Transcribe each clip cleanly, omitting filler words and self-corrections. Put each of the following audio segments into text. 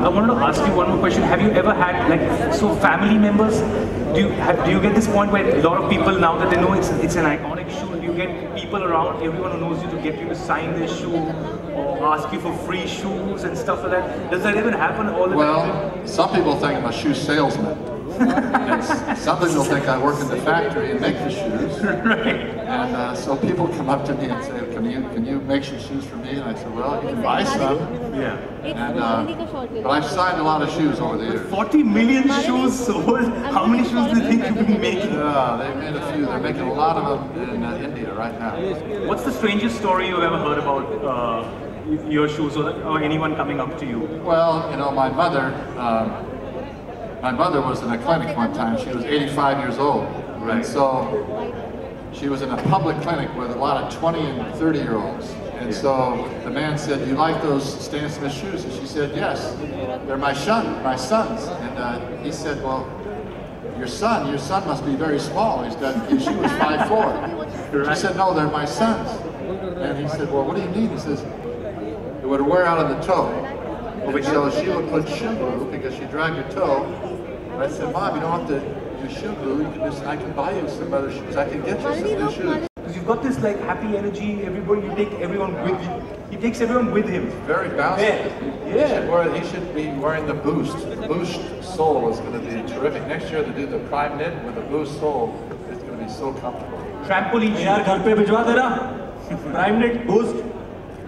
I wanted to ask you one more question. Have you ever had, like, so family members, do you get this point where a lot of people, now that they know it's an iconic shoe, do you get people around, everyone who knows you, to get you to sign their shoe or ask you for free shoes and stuff like that? Does that even happen all the time? Well, some people think I'm a shoe salesman. Some people think I work in the factory and make the shoes. Right. And so people come up to me and say, can you make some shoes for me? And I said, well, you can buy some. Yeah. And, but I've signed a lot of shoes over the years. 40 million shoes sold? How many shoes do you think you've been making? Yeah, they've made a few. They're making a lot of them in India right now. What's the strangest story you've ever heard about your shoes or anyone coming up to you? Well, you know, my mother was in a clinic one time. She was 85 years old. Right. And so she was in a public clinic with a lot of 20 and 30-year-olds. And so the man said, "Do you like those Stan Smith shoes?" And she said, "Yes, they're my sons." And he said, "Well, your son must be very small." He said, "She was 5'4". She said, "No, they're my sons." And he said, "Well, what do you mean?" He says, "It would wear out on the toe." And so she would put shoe glue because she dragged her toe. And I said, "Mom, you don't have to use shoe glue. You can I can buy you some other shoes. I can get you some new shoes." Because you've got this like happy energy, everybody, you take everyone with you. He takes everyone with him. Very bouncy. Yeah. He should be wearing the Boost. The Boost sole is going to be terrific. Next year they do the Prime Knit with the Boost sole. It's going to be so comfortable. Trampoline shoes. यार घर पे भिजवा देना. Prime Knit Boost.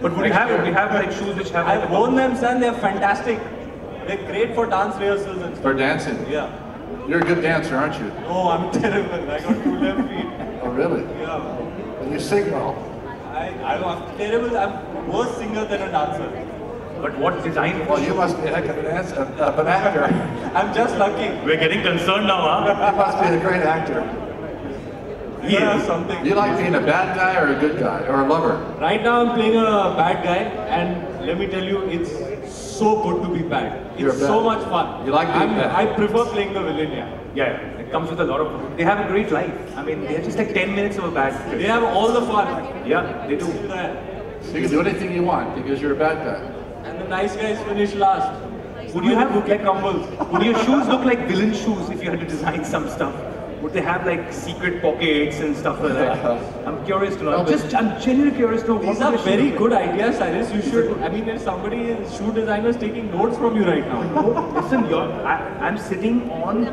But would you have like shoes which have like I've worn them, son. They're fantastic. They're great for dance rehearsals and stuff. For dancing? Yeah. You're a good dancer, aren't you? Oh, I'm terrible. I got 2 left feet. Oh, really? Yeah. And you sing well. I'm terrible. I'm worse singer than a dancer. But what design? Well, you must be a heck of an actor. I'm just lucky. We're getting concerned now, huh? You must be a great actor. Yeah, something. You like being a bad guy or a good guy or a lover? Right now I'm playing a bad guy, and let me tell you, it's so good to be bad. It's so much fun. You like being bad? I prefer playing the villain, yeah. Yeah, it comes with a lot of. They have a great life. I mean, they're just like 10 minutes of a bad. They have all the fun. Yeah, they do. So you can do anything you want because you're a bad guy. And the nice guys finish last. Would you have look like crumbles? Would your shoes look like villain shoes if you had to design some stuff? Would they have like secret pockets and stuff like that? I'm curious to know. I'm genuinely curious to know. These are very good ideas, Cyrus. You should. I mean, if somebody, shoe designer, is taking notes from you right now. Listen, I'm sitting on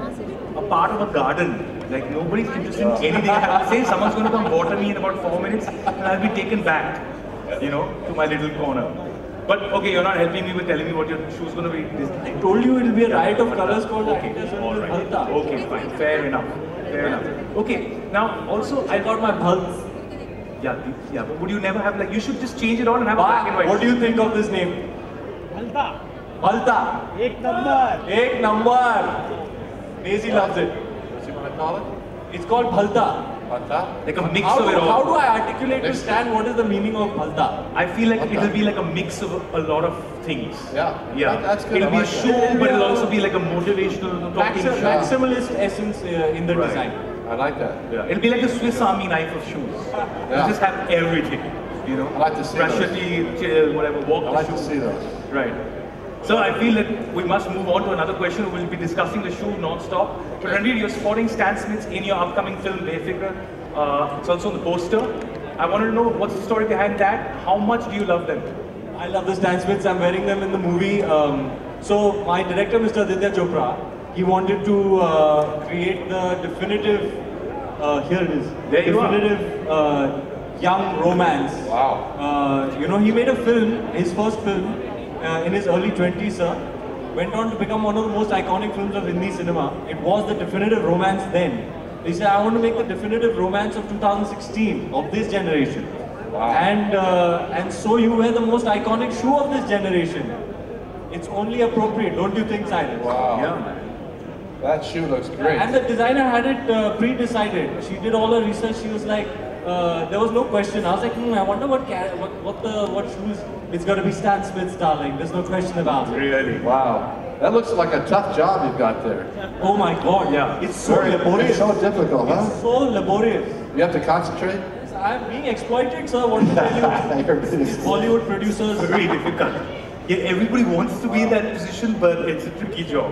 a part of a garden. Like nobody's interested in anything I have to say. Someone's going to come water me in about 4 minutes, and I'll be taken back, you know, to my little corner. But okay, you're not helping me with telling me what your shoe's going to be. I told you it'll be a riot of colors called Addidas and All right. Bhalta. Okay, fine. Fair enough. Fair enough. Okay, now also I got my Bhalts. yeah. But would you never have like? You should just change it all and have a black and white. What do you think of this name? Bhalta. Bhalta. Ek number. Ek number. Daisy loves it. What's you want to call it? It's called Bhalta. Bhalta? Like a mix of it all. How do I articulate to Stan what is the meaning of Bhalta? I feel like it'll be like a mix of a lot of things. Yeah. Yeah. That's good. It'll be a like show, that. but it'll also be like a motivational talking show. Maximalist essence in the Right. design. I like that. Yeah. It'll be like the Swiss Army knife of shoes. Yeah. You just have everything. You know. I like to see Brush your those. teeth, chill, whatever. Walk I the like shoe. to see those. Right. So I feel that we must move on to another question. We'll be discussing the shoe non-stop. But Ranveer, you're sporting Stan Smiths in your upcoming film, Befikr. It's also on the poster. I wanted to know what's the story behind that. How much do you love them? I love the Stan Smiths. I'm wearing them in the movie. So my director, Mr. Aditya Chopra, he wanted to create the definitive. Here it is. There you are. Definitive young romance. Wow. You know, he made a film, his first film, in his early 20s, sir. Went on to become one of the most iconic films of Hindi cinema. It was the definitive romance then. He said, I want to make the definitive romance of 2016, of this generation. Wow. And so you wear the most iconic shoe of this generation. It's only appropriate, don't you think, Cyrus? Wow. Yeah. That shoe looks great. And the designer had it pre-decided. She did all her research. She was like, there was no question. I was like, I wonder what shoes. It's got to be Stan Smith's, darling. There's no question about it. Really? Wow. That looks like a tough job you've got there. Oh my God! Yeah. It's so laborious. It's so difficult, huh? It's so laborious. You have to concentrate? I'm being exploited, sir. What to tell you? You're being These Bollywood producers. Very difficult. Yeah, everybody wants to be in that position, but it's a tricky job.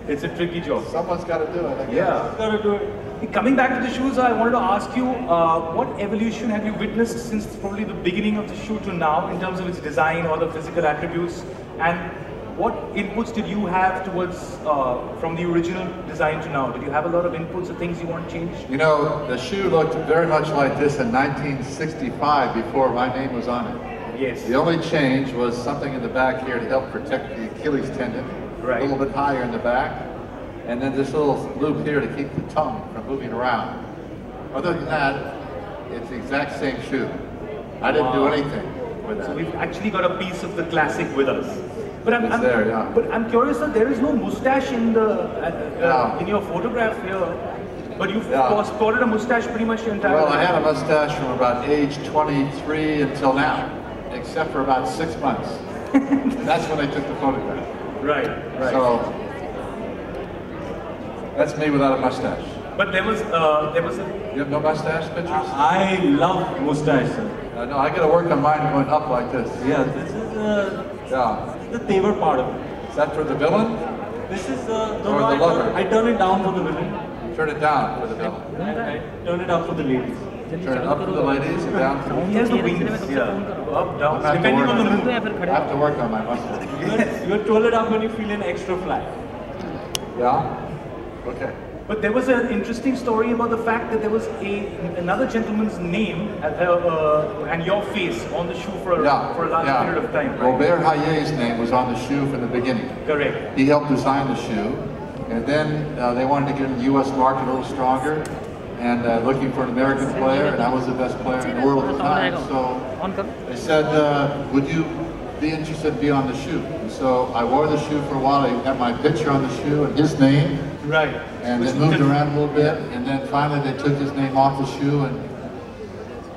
It's a tricky job. Someone's got to do it, I guess. Yeah. Gotta do it. Coming back to the shoes, I wanted to ask you, what evolution have you witnessed since probably the beginning of the shoe to now in terms of its design or the physical attributes? And what inputs did you have towards, from the original design to now? Did you have a lot of inputs or things you want to change? You know, the shoe looked very much like this in 1965 before my name was on it. Yes. The only change was something in the back here to help protect the Achilles tendon, Right. a little bit higher in the back, and then this little loop here to keep the tongue from moving around. Other than that, it's the exact same shoe. I didn't do anything with that. So we've actually got a piece of the classic with us. But It's there, yeah. But I'm curious that there is no mustache in the Yeah. in your photograph here. But you've Yeah. sported a mustache pretty much your entire Well, life. I had a mustache from about age 23 until now, except for about 6 months. That's when they took the photograph. Right, right. So, that's me without a mustache. But there was a You have no mustache pictures? I love mustache, sir. No, I gotta work on mine going up like this. Yeah, this is Yeah. the Tevar part of it. Is that for the villain? This is Or the lover? I turn it down for the women. Turn it down for the villain. I turn it up for the ladies. Turn it up for the ladies and down for the... he has the wings. Yeah. Up, down. I have to Depending work on the on mood. I have to work on my mustache. You twirl it up when you feel an extra flat. Yeah? Okay. But there was an interesting story about the fact that there was another gentleman's name and your face on the shoe for a large period of time. Right? Robert Hayet's name was on the shoe from the beginning. Correct. He helped design the shoe, and then they wanted to get in the U.S. market a little stronger, and looking for an American player, and I was the best player in the world at the time. So they said, would you be interested in being on the shoe? And so I wore the shoe for a while. I had my picture on the shoe and his name. Right. And then moved around a little bit, and then finally they took his name off the shoe, and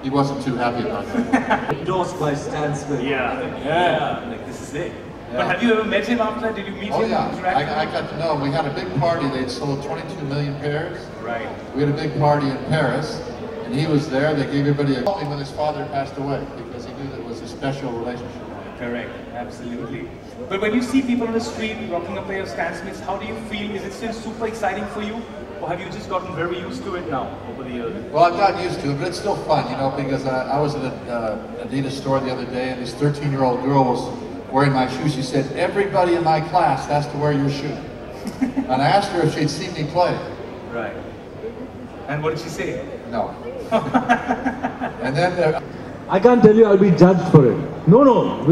he wasn't too happy about that. Endorsed by Stan Smith. Yeah. Like this is it. Yeah. But have you ever met him after that? Did you meet Oh him? yeah, interact I with him? got to know him. We had a big party. They'd sold 22 million pairs. Right. We had a big party in Paris, and he was there. They gave everybody a call when his father passed away, because he knew that it was a special relationship. Correct. Absolutely. But when you see people on the street rocking a pair of Stan Smiths, how do you feel? Is it still super exciting for you? Or have you just gotten very used to it now over the years? Well, I've gotten used to it, but it's still fun, you know, because I was at an Adidas store the other day, and this 13-year-old girl was wearing my shoes. She said, everybody in my class has to wear your shoe. And I asked her if she'd seen me play. Right. And what did she say? No. And then I can't tell you I'll be judged for it. No,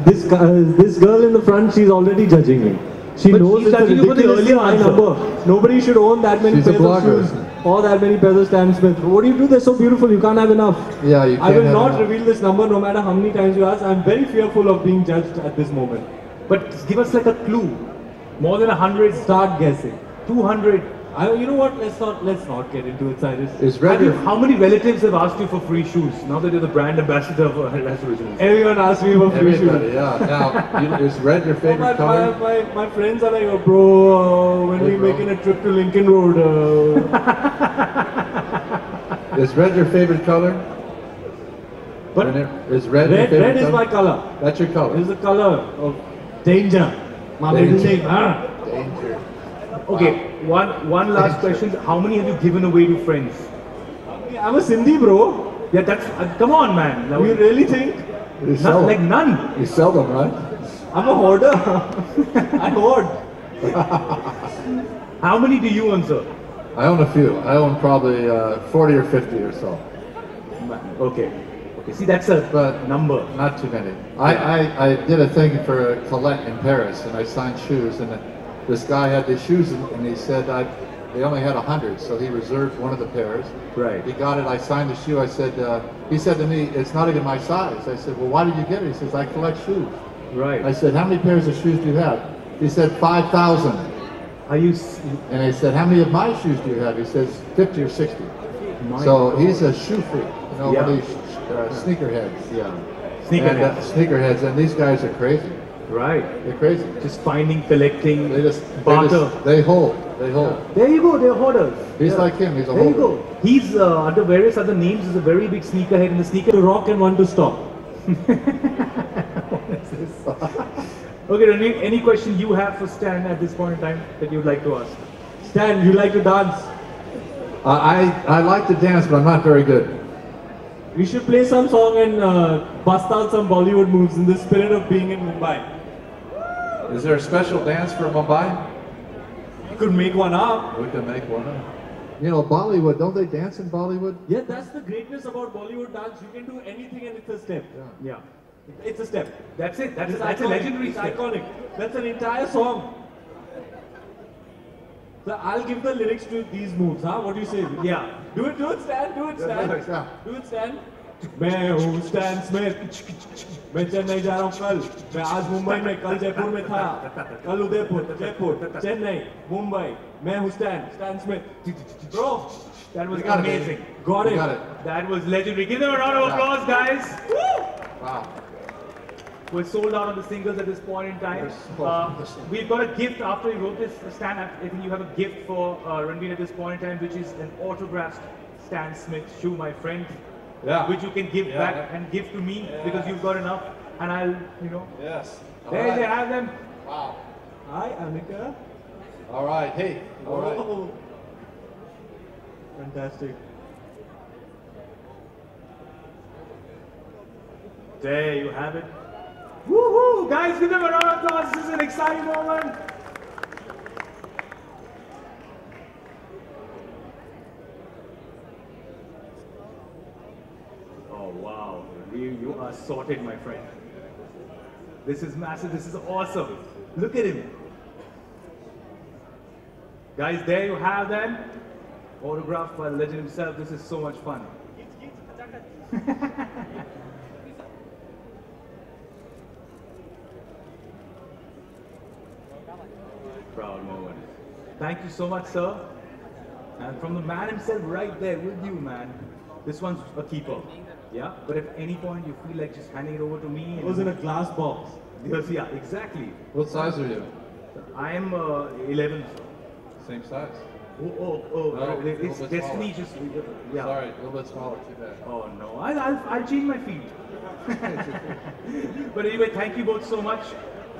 this girl in the front, she's already judging me. She But knows she's it's a judging you for the ridiculously earlier high answer. number. Nobody should own that many She's a pairs of blogger. shoes or that many pairs of Stan Smith. What do you do? They're so beautiful. You can't have enough. Yeah, you I can't will have not enough. reveal this number no matter how many times you ask. I'm very fearful of being judged at this moment. But give us like a clue. More than 100, Start guessing. 200. You know what? Let's not get into it, Cyrus. is red or How many relatives have asked you for free shoes now that you're the brand ambassador for Addidas Originals? Everyone asks me for free everybody? shoes. Yeah. Now, is red your favorite color? My friends are like, oh, bro, when Hey, we bro. making a trip to Lincoln Road. Is red your favorite color? But Is red your red favorite is color? my color. That's your color. It is the color of danger. My middle Danger. name. Danger. Okay, one last question. How many have you given away to friends? I'm a Sindhi, bro. Yeah, that's, come on, man. Now, You really think? You sell like them. none. You sell them, right? I'm a hoarder. I hoard. How many do you own, sir? I own a few. I own probably 40 or 50 or so. Okay. See, that's a But number. Not too many. I did a thing for Colette in Paris, and I signed shoes, and this guy had these shoes, and he said they only had 100, so he reserved one of the pairs. Right. He got it. I signed the shoe. I said, he said to me, "It's not even my size." I said, "Well, why did you get it?" He says, "I collect shoes." Right. I said, "How many pairs of shoes do you have?" He said, 5,000. Are you? And I said, "How many of my shoes do you have?" He says, 50 or 60. So he's a shoe freak, you know, Yeah. one of these sneakerheads. Yeah. Sneakerheads. Sneakerheads, and these guys are crazy. Right. They're crazy. Just finding, collecting, They just barter. they hold. They hold. There you go, they're hoarders. He's like him. He's a There you holder. go. He's under various other names. Is a very big sneakerhead in the sneaker. To rock and one to stop. Okay, Ranveer, any question you have for Stan at this point in time that you'd like to ask? Stan, you like to dance? I like to dance, but I'm not very good. We should play some song and bust out some Bollywood moves in the spirit of being in Mumbai. Is there a special dance for Mumbai? You could make one up. We can make one up. You know, Bollywood, don't they dance in Bollywood? Yeah, that's the greatness about Bollywood dance. You can do anything and it's a step. Yeah. It's a step. That's it. That's It's a legendary It's step. iconic. That's an entire song. So I'll give the lyrics to these moves, huh? What do you say? Yeah. Do it, Stan. Do it, Stan. Yeah. Do it, Stan. मैं हूँ stand Smith मैं चेन्नई जा रहा हूँ कल मैं आज मुंबई में कल जयपुर में था कल उदयपुर जयपुर चेन्नई मुंबई मैं हूँ stand Smith bro That was got it, amazing. got it Got it. That was legendary. Give them a round of applause, guys. Wow. We're sold out on the singles at this point in time. We've got a gift after you wrote this, Stan. I think you have a gift for Ranveer at this point in time, which is an autographed Stan Smith shoe, my friend. Yeah. Which you can give Yeah. back and give to me because you've got enough. And I'll, you know. Yes. There All right. they have them. Wow. hi Anika All right. Hey. All right. oh. Fantastic There you have it. Woohoo! Guys, give them a round of applause. This is an exciting moment. Oh wow, you are sorted, my friend. This is massive. This is awesome. Look at him. Guys, there you have them. Autographed by the legend himself. This is so much fun. Proud moment. Thank you so much, sir. And from the man himself right there with you, man. This one's a keeper. Yeah? But at any point you feel like just handing it over to me. it was in a glass box Yes, yeah, exactly. What size are you? I am 11. Same size. Oh, No, it's a little bit destiny smaller. just, yeah. Sorry, a little bit smaller. Too bad. Oh no, I'll change my feet. But anyway, thank you both so much.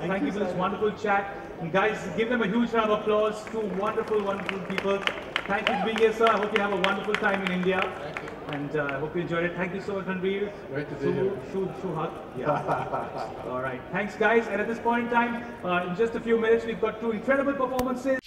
Thank you for this wonderful chat. And guys, give them a huge round of applause. Two wonderful, wonderful people. Thank you for being here, sir. I hope you have a wonderful time in India. Thank you. And I hope you enjoyed it. Thank you so much, Ranveer. Great to be here. Shoe hug. Yeah. All right. Thanks, guys. And at this point in time, in just a few minutes, we've got two incredible performances.